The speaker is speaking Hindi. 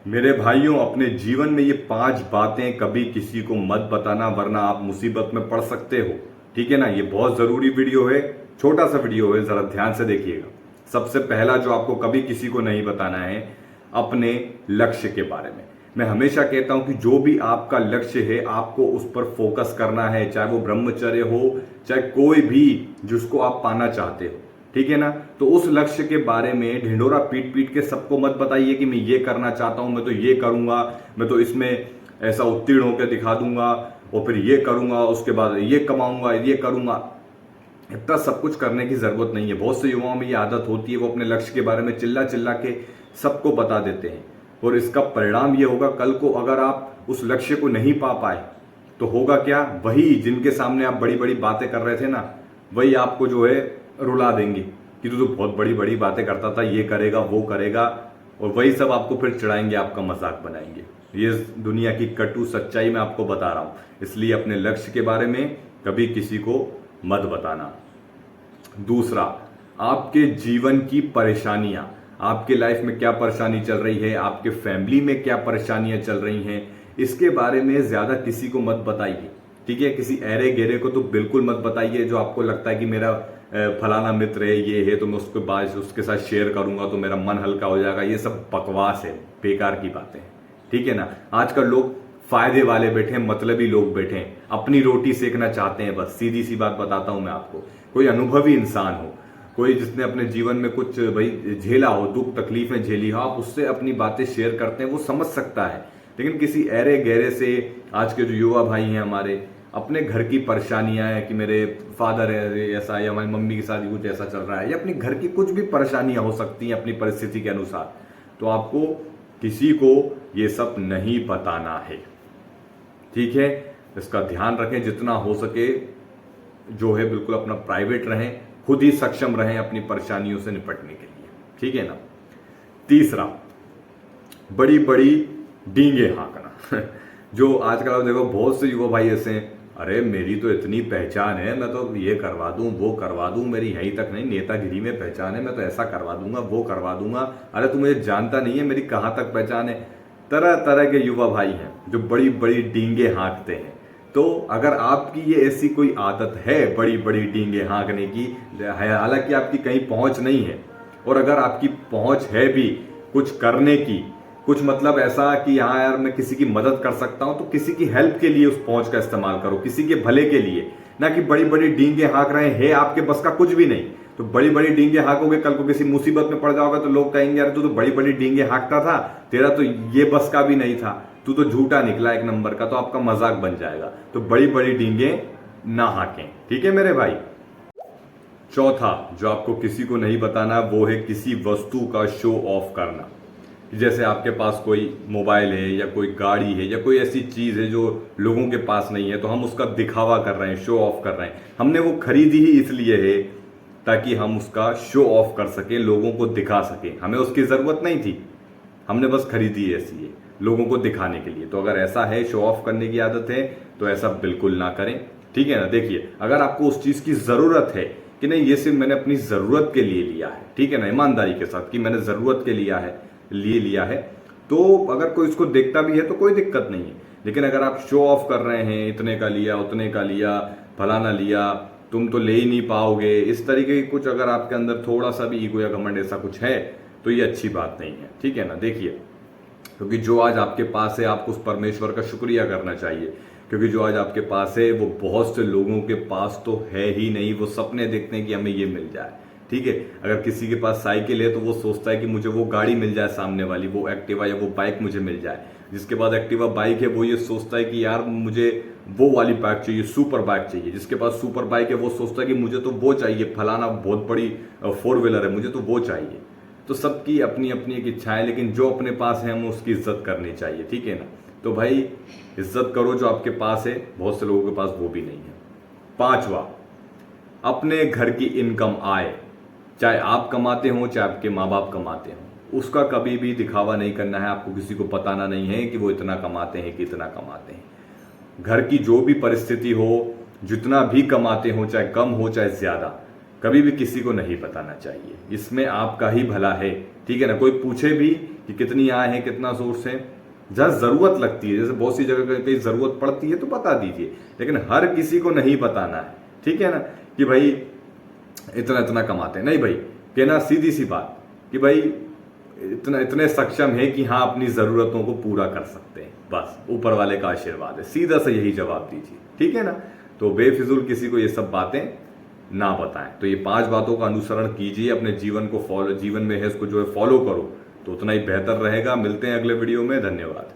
मेरे भाइयों, अपने जीवन में ये 5 बातें कभी किसी को मत बताना, वरना आप मुसीबत में पड़ सकते हो। ठीक है ना। ये बहुत जरूरी वीडियो है, छोटा सा वीडियो है, जरा ध्यान से देखिएगा। सबसे पहला जो आपको कभी किसी को नहीं बताना है, अपने लक्ष्य के बारे में। मैं हमेशा कहता हूं कि जो भी आपका लक्ष्य है आपको उस पर फोकस करना है, चाहे वो ब्रह्मचर्य हो, चाहे कोई भी जिसको आप पाना चाहते हो। ठीक है ना। तो उस लक्ष्य के बारे में ढिंडोरा पीट पीट के सबको मत बताइए कि मैं ये करना चाहता हूं, मैं तो ये करूंगा, मैं तो इसमें ऐसा उत्तीर्ण होकर दिखा दूंगा और फिर ये करूंगा, उसके बाद ये कमाऊंगा, ये करूंगा। इतना सब कुछ करने की जरूरत नहीं है। बहुत से युवाओं में ये आदत होती है, वो अपने लक्ष्य के बारे में चिल्ला चिल्ला के सबको बता देते हैं, और इसका परिणाम ये होगा, कल को अगर आप उस लक्ष्य को नहीं पा पाए तो होगा क्या, वही जिनके सामने आप बड़ी बड़ी बातें कर रहे थे ना, वही आपको जो है रुला देंगे कि तू तो बहुत बड़ी बड़ी बातें करता था, ये करेगा वो करेगा, और वही सब आपको फिर चिढ़ाएंगे, आपका मजाक बनाएंगे। ये दुनिया की कटु सच्चाई मैं आपको बता रहा हूं। इसलिए अपने लक्ष्य के बारे में कभी किसी को मत बताना। दूसरा, आपके जीवन की परेशानियां, आपके लाइफ में क्या परेशानी चल रही है, आपके फैमिली में क्या परेशानियां चल रही हैं, इसके बारे में ज्यादा किसी को मत बताइए। ठीक है। किसी ऐरे गहरे को तो बिल्कुल मत बताइए। जो आपको लगता है कि मेरा फलाना मित्र है, ये है, तो मैं उसके बाद उसके साथ शेयर करूंगा तो मेरा मन हल्का हो जाएगा, ये सब बकवास है, बेकार की बातें हैं। ठीक है ना। आजकल लोग फायदे वाले बैठे हैं, मतलबी लोग बैठे हैं, अपनी रोटी सेकना चाहते हैं। बस सीधी सी बात बताता हूं मैं आपको। कोई अनुभवी इंसान हो, कोई जिसने अपने जीवन में कुछ भाई झेला हो, दुख तकलीफें झेली हो, आप उससे अपनी बातें शेयर करते हैं, वो समझ सकता है। लेकिन किसी ऐरे गहरे से, आज के जो युवा भाई हैं हमारे, अपने घर की परेशानियां हैं कि मेरे फादर है ऐसा, या हमारी मम्मी के साथ कुछ ऐसा चल रहा है, या अपनी घर की कुछ भी परेशानियां हो सकती हैं अपनी परिस्थिति के अनुसार, तो आपको किसी को ये सब नहीं बताना है। ठीक है। इसका ध्यान रखें, जितना हो सके जो है बिल्कुल अपना प्राइवेट रहें, खुद ही सक्षम रहें अपनी परेशानियों से निपटने के लिए। ठीक है ना। तीसरा, बड़ी बड़ी डींगे हाँकना। जो आजकल आप देखो बहुत से युवा भाई ऐसे हैं, अरे मेरी तो इतनी पहचान है, मैं तो ये करवा दूं वो करवा दूं, मेरी यहीं तक नहीं नेतागिरी में पहचान है, मैं तो ऐसा करवा दूंगा वो करवा दूंगा। अरे तू मुझे जानता नहीं है मेरी कहां तक पहचान है। तरह तरह के युवा भाई हैं जो बड़ी बड़ी डींगे हाँकते हैं। तो अगर आपकी ये ऐसी कोई आदत है बड़ी बड़ी डींगे हाँकने की, हालांकि आपकी कहीं पहुंच नहीं है, और अगर आपकी पहुंच है भी कुछ करने की, कुछ मतलब ऐसा कि हाँ यार मैं किसी की मदद कर सकता हूं, तो किसी की हेल्प के लिए उस पहुंच का इस्तेमाल करो, किसी के भले के लिए, ना कि बड़ी बड़ी डींगे हाँक रहे हैं आपके बस का कुछ भी नहीं। तो बड़ी बड़ी डींगे हाँकोगे, कल को किसी मुसीबत में पड़ जाओगे तो लोग कहेंगे यार तू तो बड़ी बड़ी डींगे हाँकता था, तेरा तो ये बस का भी नहीं था, तू तो झूठा निकला एक नंबर का, तो आपका मजाक बन जाएगा। तो बड़ी बड़ी डींगे ना हाँकें। ठीक है मेरे भाई। चौथा, जो आपको किसी को नहीं बताना, वो है किसी वस्तु का शो ऑफ करना। जैसे आपके पास कोई मोबाइल है, या कोई गाड़ी है, या कोई ऐसी चीज है जो लोगों के पास नहीं है, तो हम उसका दिखावा कर रहे हैं, शो ऑफ कर रहे हैं। हमने वो खरीदी ही इसलिए है ताकि हम उसका शो ऑफ कर सकें, लोगों को दिखा सकें। हमें उसकी जरूरत नहीं थी, हमने बस खरीदी ऐसी है लोगों को दिखाने के लिए। तो अगर ऐसा है, शो ऑफ करने की आदत है, तो ऐसा बिल्कुल ना करें। ठीक है ना। देखिए, अगर आपको उस चीज की जरूरत है कि नहीं, ये सिर्फ मैंने अपनी जरूरत के लिए लिया है, ठीक है ना, ईमानदारी के साथ कि मैंने जरूरत के लिए लिया है, तो अगर कोई इसको देखता भी है तो कोई दिक्कत नहीं है। लेकिन अगर आप शो ऑफ कर रहे हैं, इतने का लिया, उतने का लिया, फलाना लिया, तुम तो ले ही नहीं पाओगे, इस तरीके की कुछ अगर आपके अंदर थोड़ा सा भी ईगो या घमंड ऐसा कुछ है, तो ये अच्छी बात नहीं है। ठीक है ना। देखिए, क्योंकि जो आज आपके पास है, आपको उस परमेश्वर का शुक्रिया करना चाहिए, क्योंकि जो आज आपके पास है वो बहुत से लोगों के पास तो है ही नहीं। वो सपने देखते हैं कि हमें ये मिल जाए। ठीक है। अगर किसी के पास साइकिल है तो वो सोचता है कि मुझे वो गाड़ी मिल जाए सामने वाली, वो एक्टिवा या वो बाइक मुझे मिल जाए। जिसके पास एक्टिवा बाइक है वो ये सोचता है कि यार मुझे वो वाली बाइक चाहिए, सुपर बाइक चाहिए। जिसके पास सुपर बाइक है वो सोचता है कि मुझे तो वो चाहिए, फलाना बहुत बड़ी 4 व्हीलर है, मुझे तो वो चाहिए। तो सबकी अपनी अपनी एक इच्छा है, लेकिन जो अपने पास है हमें उसकी इज्जत करनी चाहिए। ठीक है ना। तो भाई इज्जत करो जो आपके पास है, बहुत से लोगों के पास वो भी नहीं है। पांचवा, अपने घर की इनकम आए, चाहे आप कमाते हो चाहे आपके माँ बाप कमाते हो, उसका कभी भी दिखावा नहीं करना है। आपको किसी को बताना नहीं है कि वो इतना कमाते हैं कि इतना कमाते हैं। घर की जो भी परिस्थिति हो, जितना भी कमाते हो, चाहे कम हो चाहे ज्यादा, कभी भी किसी को नहीं बताना चाहिए। इसमें आपका ही भला है। ठीक है ना। कोई पूछे भी कि कितनी आय है, कितना सोर्स है। जहां जरूरत लगती है, जैसे बहुत सी जगह कहीं जरूरत पड़ती है तो बता दीजिए, लेकिन हर किसी को नहीं बताना है, ठीक है ना, कि भाई इतना इतना कमाते हैं। नहीं भाई, कहना सीधी सी बात कि भाई इतना इतने सक्षम है कि हाँ अपनी जरूरतों को पूरा कर सकते हैं, बस ऊपर वाले का आशीर्वाद है, सीधा सा यही जवाब दीजिए, ठीक है ना। तो बेफिजूल किसी को ये सब बातें ना बताएं। तो ये 5 बातों का अनुसरण कीजिए, अपने जीवन को जीवन में है इसको जो है फॉलो करो, तो उतना ही बेहतर रहेगा। मिलते हैं अगले वीडियो में, धन्यवाद।